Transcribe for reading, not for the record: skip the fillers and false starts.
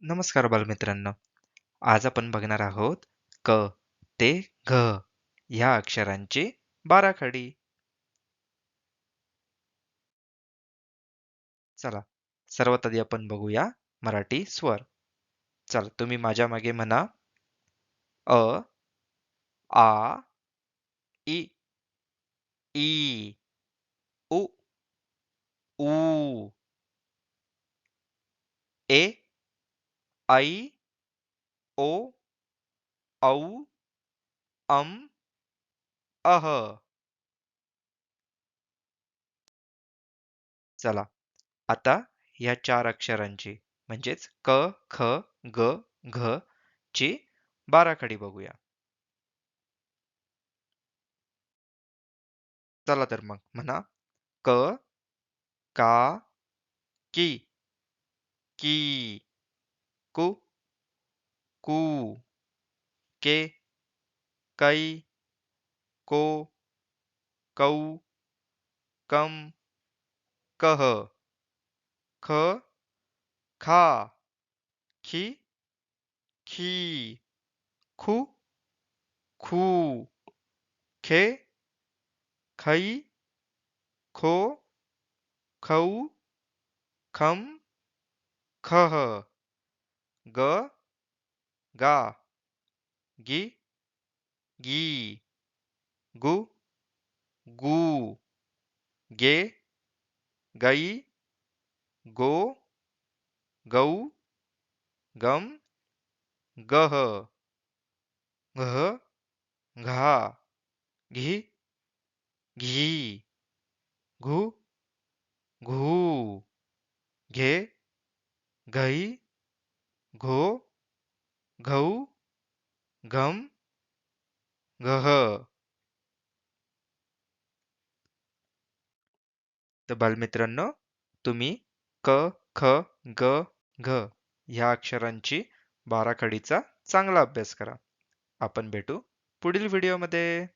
नमस्कार बालमित्रांनो. आज आपण बघणार आहोत क ते घ ह्या अक्षरांची बाराखडी. चला, सर्वात आधी आपण बघूया मराठी स्वर. चला, तुम्ही माझ्या मागे म्हणा. अ, आ, इ, ई, उ, ऊ, ए, ऐ, ओ, औ, अम, अह. चला, आता या चार अक्षरांची म्हणजेच क, ख, ग, घ ची बाराखडी बघूया. चला तर मग म्हणा. क, का, की, की, कु, कू, के, कै, को, कौ, कम, कह, ख, खा, खी, खी, खू, खू, खे, खई, खो, खौ, खम, खह, ग, गा, गी, गी, गु, गू, गे, गई, गो, गौ, गम, गह, घ, घा, घी, घी, घू, घू, घे, घई, घो, घौ, घम, घह. तर बालमित्रांनो, तुम्ही क, ख, ग, घ ह्या अक्षरांची बाराखडीचा चांगला अभ्यास करा. आपण भेटू पुढील व्हिडिओमध्ये.